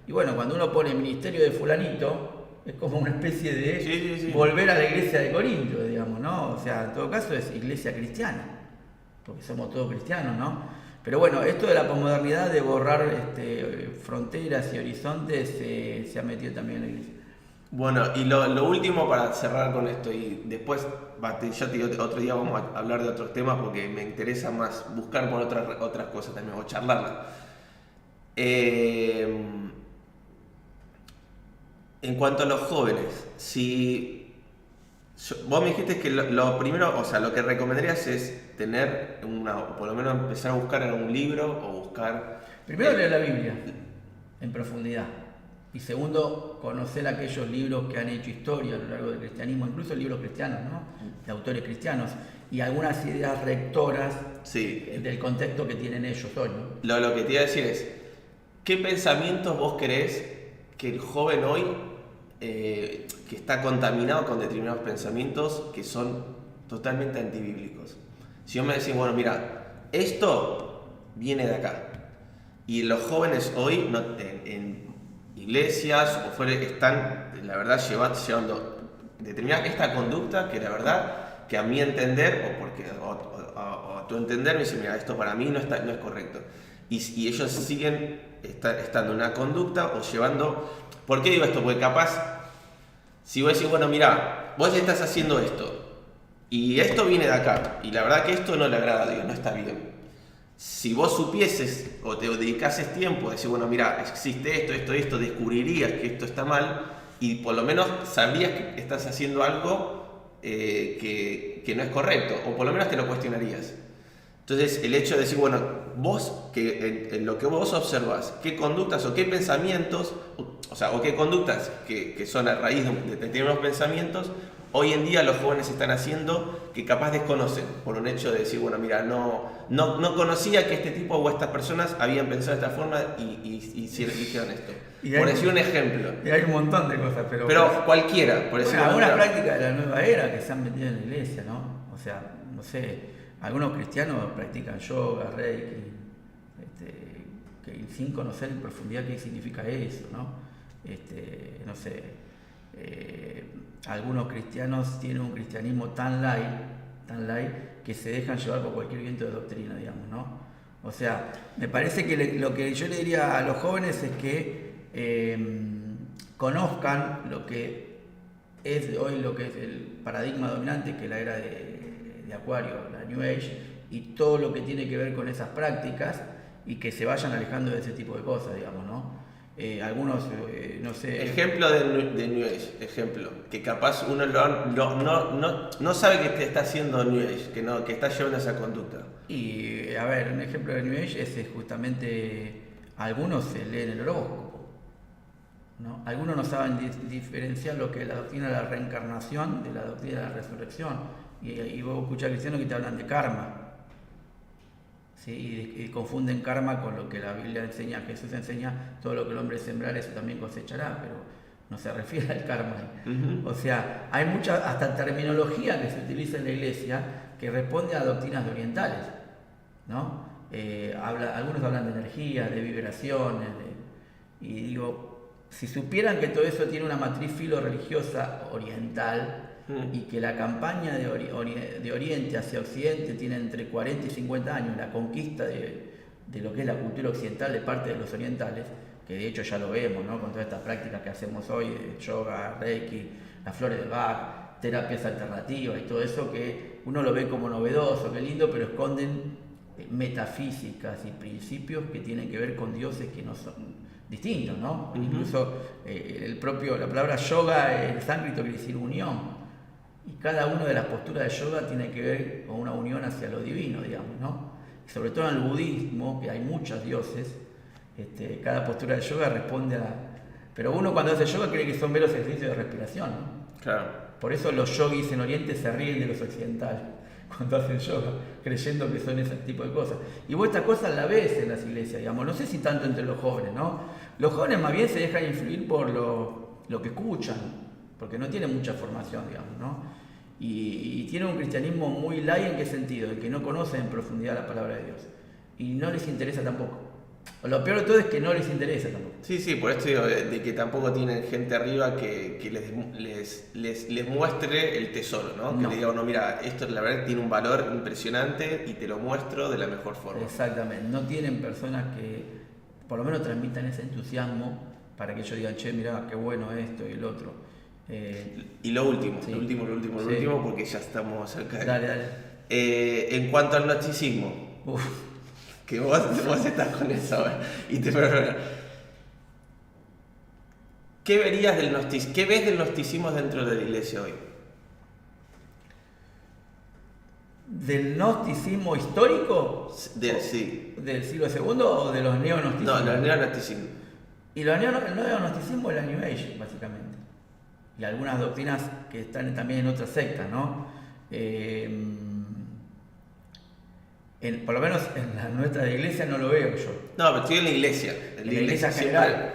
Y bueno, cuando uno pone ministerio de fulanito, es como una especie de volver a la iglesia de Corinto, digamos, ¿no? O sea, en todo caso es iglesia cristiana, porque somos todos cristianos, ¿no? Pero bueno, esto de la posmodernidad, de borrar fronteras y horizontes, se ha metido también en la iglesia. Bueno, y lo último para cerrar con esto, y después, ya te digo, otro día vamos a hablar de otros temas porque me interesa más buscar por otras cosas también, o charlarlas. En cuanto a los jóvenes, vos me dijiste que lo primero, o sea, lo que recomendarías es tener por lo menos empezar a buscar algún libro o buscar... Primero leer la Biblia en profundidad. Y segundo, conocer aquellos libros que han hecho historia a lo largo del cristianismo, incluso libros cristianos, ¿no? De autores cristianos, y algunas ideas rectoras del contexto que tienen ellos hoy, ¿no? Lo que te iba a decir es, ¿qué pensamientos vos creés que el joven hoy, que está contaminado con determinados pensamientos que son totalmente antibíblicos? Si vos me decís, bueno, mira, esto viene de acá, y los jóvenes hoy en iglesias o fuera están, la verdad, llevando determinada esta conducta que la verdad, que a mi entender, o a tu entender, me dicen, mira, esto para mí no es correcto. Y ellos siguen estando en una conducta o llevando... ¿Por qué digo esto? Porque capaz, si vos decís, bueno, mira, vos estás haciendo esto, y esto viene de acá, y la verdad que esto no le agrada a Dios, no está bien. Si vos supieses o te dedicases tiempo a decir, bueno, mira, existe esto, descubrirías que esto está mal y por lo menos sabrías que estás haciendo algo que no es correcto, o por lo menos te lo cuestionarías. Entonces, el hecho de decir, bueno, vos, que en lo que vos observás, qué conductas o qué pensamientos, o qué conductas que son a raíz de determinados pensamientos, hoy en día los jóvenes están haciendo que capaz desconocen, por un hecho de decir, bueno, mira, no conocía que este tipo o estas personas habían pensado de esta forma y hicieron esto. Por decir un ejemplo. Y hay un montón de cosas, pero cualquiera, por decir algunas prácticas de la nueva era que se han metido en la iglesia, ¿no? O sea, no sé, algunos cristianos practican yoga, reiki, sin conocer en profundidad qué significa eso, ¿no? No sé, algunos cristianos tienen un cristianismo tan light, que se dejan llevar por cualquier viento de doctrina, digamos, ¿no? O sea, me parece que lo que yo le diría a los jóvenes es que conozcan lo que es hoy, lo que es el paradigma dominante, que es la era de Acuario, la New Age, y todo lo que tiene que ver con esas prácticas, y que se vayan alejando de ese tipo de cosas, digamos, ¿no? Algunos, no sé... Ejemplo de New Age, ejemplo, que capaz uno no sabe que te está haciendo New Age, que está llevando esa conducta. Y, a ver, un ejemplo de New Age es justamente, algunos se leen el horóscopo, ¿no? Algunos no saben diferenciar lo que es la doctrina de la reencarnación de la doctrina de la resurrección, y vos escuchás cristianos que te hablan de karma. ¿Sí? Y confunden karma con lo que la Biblia enseña, Jesús enseña, todo lo que el hombre sembrare, eso también cosechará, pero no se refiere al karma. O sea, hay mucha, hasta terminología que se utiliza en la iglesia que responde a doctrinas orientales, ¿no? Algunos hablan de energía, de vibraciones, y digo, si supieran que todo eso tiene una matriz filo-religiosa oriental, y que la campaña de Oriente hacia Occidente tiene entre 40 y 50 años, la conquista de lo que es la cultura occidental de parte de los orientales, que de hecho ya lo vemos, ¿no? Con todas estas prácticas que hacemos hoy, de yoga, reiki, las flores de Bach, terapias alternativas y todo eso que uno lo ve como novedoso, qué lindo, pero esconden metafísicas y principios que tienen que ver con dioses que no son distintos, ¿no? Incluso la palabra yoga en sánscrito quiere decir unión. Y cada una de las posturas de yoga tiene que ver con una unión hacia lo divino, digamos, ¿no? Y sobre todo en el budismo, que hay muchos dioses, cada postura de yoga responde a... Pero uno cuando hace yoga cree que son meros ejercicios de respiración, ¿no? Claro. Por eso los yogis en Oriente se ríen de los occidentales cuando hacen yoga, creyendo que son ese tipo de cosas. Y vos estas cosas las ves en las iglesias, digamos, no sé si tanto entre los jóvenes, ¿no? Los jóvenes más bien se dejan influir por lo que escuchan, porque no tienen mucha formación, digamos, ¿no? Y tienen un cristianismo muy light. ¿En qué sentido? De que no conocen en profundidad la palabra de Dios. Y no les interesa tampoco. Lo peor de todo es que no les interesa tampoco. Sí, por esto digo de que tampoco tienen gente arriba que les muestre el tesoro, ¿no? Que le diga, no, mira, esto la verdad tiene un valor impresionante y te lo muestro de la mejor forma. Exactamente. No tienen personas que por lo menos transmitan ese entusiasmo para que ellos digan, che, mirá, qué bueno esto y el otro. Y lo último, sí. lo último, porque ya estamos cerca de... Dale. En cuanto al gnosticismo, que vos estás con eso, y ¿qué ves del gnosticismo dentro de la iglesia hoy? ¿Del gnosticismo histórico? Sí. ¿Del siglo II o de los neognosticismos? No, los neognosticismos. Y el neognosticismo es la New Age, básicamente. Y algunas doctrinas que están también en otras sectas, ¿no? Por lo menos en nuestra iglesia no lo veo yo. No, pero estoy en la iglesia. En la iglesia general.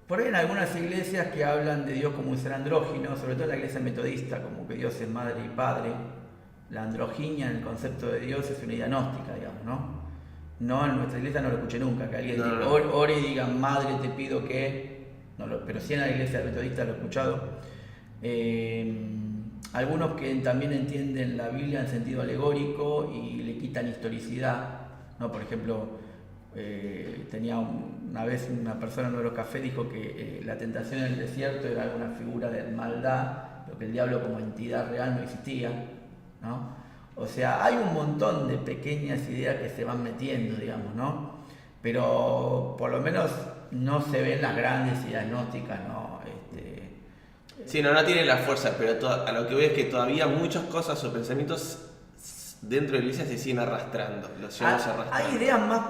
Por ahí en algunas iglesias que hablan de Dios como un ser andrógino, sobre todo en la iglesia metodista, como que Dios es madre y padre. La androginia en el concepto de Dios es una idea gnóstica, digamos, ¿no? No, en nuestra iglesia no lo escuché nunca, que alguien diga, ore y diga, madre, te pido que... pero sí en la iglesia metodista lo he escuchado. Algunos que también entienden la Biblia en sentido alegórico y le quitan historicidad, ¿no? Por ejemplo, tenía una vez una persona en nuestro café dijo que la tentación en el desierto era alguna figura de maldad, pero que el diablo como entidad real no existía, ¿no? O sea, hay un montón de pequeñas ideas que se van metiendo, digamos, ¿no? Pero por lo menos no se ven las grandes ideas gnósticas, ¿no? Sí, no tiene la fuerza, pero a lo que veo es que todavía muchas cosas o pensamientos dentro de la iglesia se siguen arrastrando, los llevamos arrastrando. Hay ideas más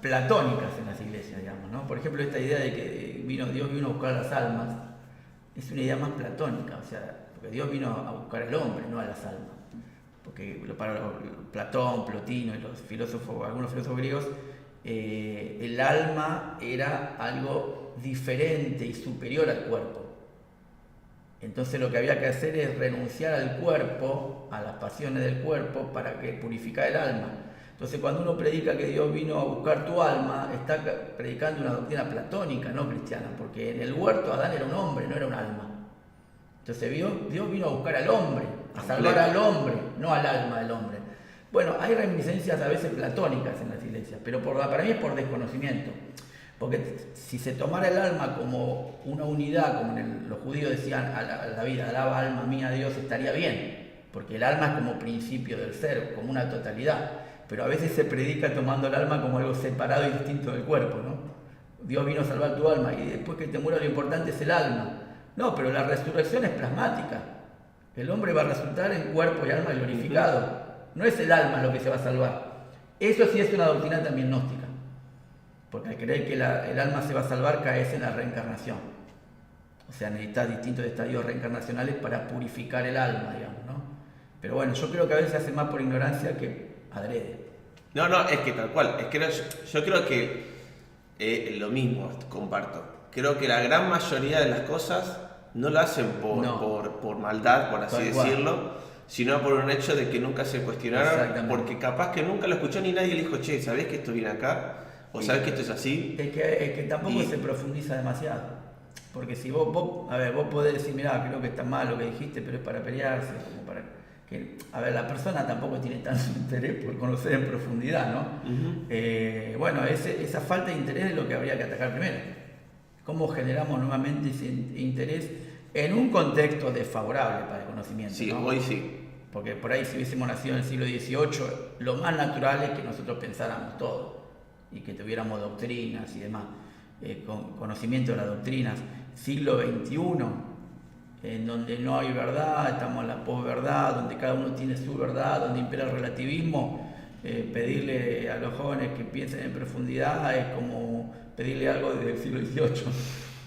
platónicas en las iglesias, digamos, ¿no? Por ejemplo, esta idea de que Dios vino a buscar las almas, es una idea más platónica, o sea, porque Dios vino a buscar al hombre, no a las almas. Porque para Platón, Plotino y algunos filósofos griegos, el alma era algo diferente y superior al cuerpo. Entonces lo que había que hacer es renunciar al cuerpo, a las pasiones del cuerpo, para que purificara el alma. Entonces cuando uno predica que Dios vino a buscar tu alma, está predicando una doctrina platónica, no cristiana, porque en el huerto Adán era un hombre, no era un alma. Entonces Dios vino a buscar al hombre, a salvar al hombre, no al alma del hombre. Bueno, hay reminiscencias a veces platónicas en las iglesias, pero para mí es por desconocimiento. Porque si se tomara el alma como una unidad, como los judíos decían a la vida, alaba alma mía a Dios, estaría bien. Porque el alma es como principio del ser, como una totalidad. Pero a veces se predica tomando el alma como algo separado y distinto del cuerpo, ¿no? Dios vino a salvar tu alma y después que te muera lo importante es el alma. No, pero la resurrección es plasmática. El hombre va a resultar en cuerpo y alma glorificado. No es el alma lo que se va a salvar. Eso sí es una doctrina también gnóstica. Porque al creer que el alma se va a salvar, caes en la reencarnación. O sea, necesitas distintos estadios reencarnacionales para purificar el alma, digamos, ¿no? Pero bueno, yo creo que a veces se hace más por ignorancia que adrede. No, es que tal cual. Es que yo creo que lo mismo comparto. Creo que la gran mayoría de las cosas no lo hacen por maldad, por así decirlo, sino por un hecho de que nunca se cuestionaron, porque capaz que nunca lo escuchó ni nadie le dijo, che, ¿sabés que esto viene acá? ¿O sabés que esto es así? Es que tampoco se profundiza demasiado. Porque si vos podés decir, mirá, creo que está mal lo que dijiste, pero es para pelearse, como para que, la persona tampoco tiene tanto interés por conocer en profundidad, ¿no? Bueno, esa falta de interés es lo que habría que atacar primero. cómo generamos nuevamente ese interés en un contexto desfavorable para el conocimiento. Sí, ¿no? hoy sí. Porque por ahí si hubiésemos nacido en el siglo XVIII, lo más natural es que nosotros pensáramos todo y que tuviéramos doctrinas y demás, conocimiento de las doctrinas. Siglo XXI, en donde no hay verdad, estamos en la posverdad, donde cada uno tiene su verdad, donde impera el relativismo, pedirle a los jóvenes que piensen en profundidad es como pedirle algo desde el siglo XVIII,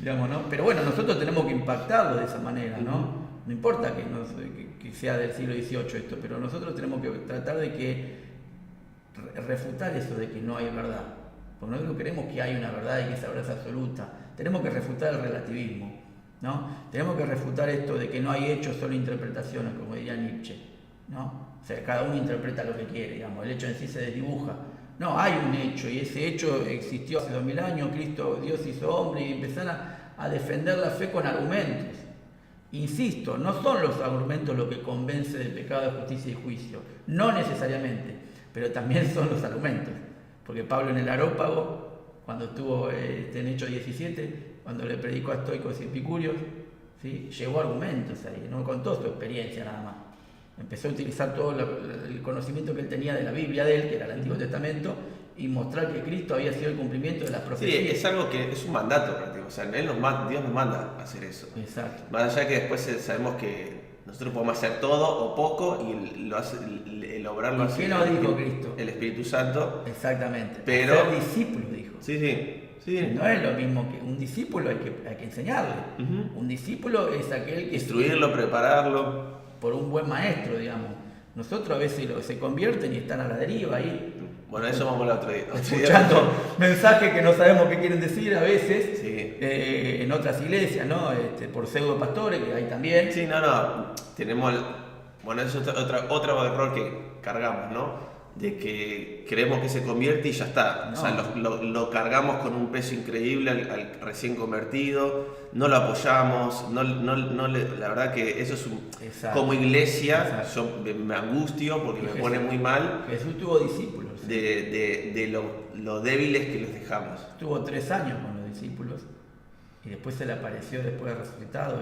digamos, ¿no? Pero bueno, nosotros tenemos que impactarlo de esa manera, ¿no? No importa que sea del siglo XVIII esto, pero nosotros tenemos que tratar de refutar eso de que no hay verdad. Porque nosotros creemos que hay una verdad y que esa verdad es absoluta. Tenemos que refutar el relativismo, ¿no? Tenemos que refutar esto de que no hay hechos, solo interpretaciones, como diría Nietzsche, ¿no? O sea, cada uno interpreta lo que quiere, digamos, el hecho en sí se desdibuja. No, hay un hecho y ese hecho existió hace 2000 años, Cristo, Dios hizo hombre y empezaron a defender la fe con argumentos. Insisto, no son los argumentos lo que convence del pecado, de justicia y juicio, no necesariamente, pero también son los argumentos. Porque Pablo en el Areópago, cuando estuvo en Hechos 17, cuando le predicó a estoicos y epicúreos, ¿sí? Llevó argumentos ahí, no contó su experiencia nada más. Empezó a utilizar todo el conocimiento que él tenía de la Biblia de él, que era el Antiguo Testamento, y mostrar que Cristo había sido el cumplimiento de las profecías. Sí, es algo que es un mandato práctico, o sea, Dios nos manda a hacer eso. Exacto. Más allá que después sabemos que nosotros podemos hacer todo o poco y lo hace, el obrarlo así. ¿Qué nos dijo Cristo? El Espíritu Santo. Exactamente. Pero, ser discípulo, dijo. Sí. No es lo mismo que un discípulo, hay que enseñarle. Un discípulo es aquel que... Instruirlo, prepararlo. Por un buen maestro, digamos. Nosotros a veces se convierten y están a la deriva ahí. Bueno, eso vamos a hablar otro día. Escuchando mensajes que no sabemos qué quieren decir a veces, sí. En otras iglesias, ¿no? Por pseudo pastores, que hay también. Sí, tenemos... Bueno, eso es otro error que cargamos, ¿no? De que creemos que se convierte y ya está. No. O sea, lo cargamos con un peso increíble al recién convertido, no lo apoyamos, la verdad que eso es como iglesia. Exacto. Yo me angustio porque me pone muy mal. Jesús tuvo discípulos. De lo débiles que los dejamos. Tuvo 3 años con los discípulos y después se le apareció después de resucitado,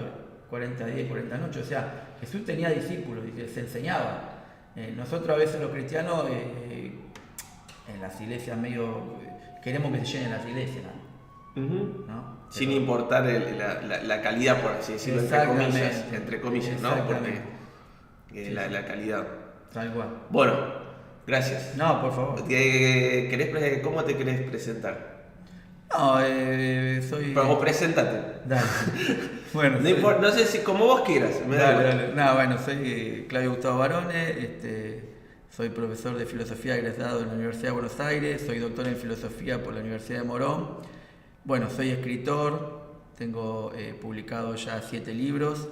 40 días y 40 noches. O sea, Jesús tenía discípulos y se enseñaba. Nosotros a veces los cristianos en las iglesias queremos que se llenen las iglesias, ¿no? Sin importar la calidad, por así decirlo, entre comillas, ¿no? Porque la calidad. Tal cual. Bueno, gracias. No, por favor. ¿Cómo te querés presentar? No, soy... Pero preséntate. Dale. Bueno, no sé si como vos quieras. Dale. No, bueno, soy Claudio Gustavo Barone, soy profesor de filosofía egresado en la Universidad de Buenos Aires, soy doctor en filosofía por la Universidad de Morón. Bueno, soy escritor, tengo publicado ya 7 libros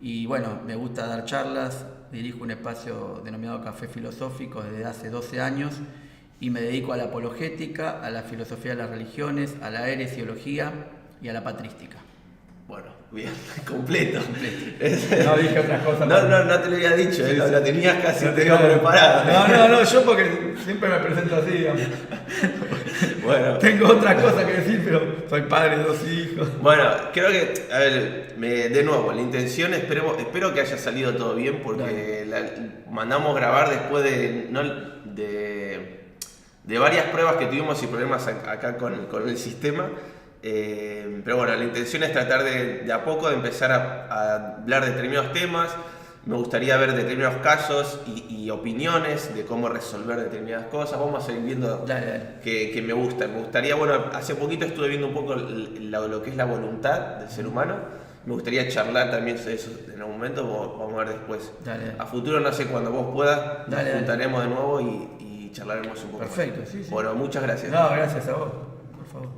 y bueno, me gusta dar charlas, dirijo un espacio denominado Café Filosófico desde hace 12 años y me dedico a la apologética, a la filosofía de las religiones, a la heresiología y a la patrística. Bueno, bien, completo. No dije otras cosas. No te lo había dicho, lo tenías casi preparado. No, yo porque siempre me presento así, digamos. Bueno. Tengo otras cosas que decir, pero soy padre de 2 hijos. Bueno, creo que, a ver, de nuevo, la intención, espero que haya salido todo bien, porque mandamos grabar después de varias pruebas que tuvimos y problemas acá con el sistema. Pero bueno, la intención es tratar de a poco de empezar a hablar de determinados temas. Me gustaría ver determinados casos y opiniones de cómo resolver determinadas cosas. Vamos a seguir viendo que me gusta. Me gustaría, bueno, hace poquito estuve viendo un poco lo que es la voluntad del ser humano. Me gustaría charlar también de eso en algún momento, vamos a ver después. A futuro, no sé, cuando vos puedas, nos juntaremos de nuevo y charlaremos un poco. Perfecto, más. Sí. Bueno, muchas gracias. No, gracias a vos. Por favor.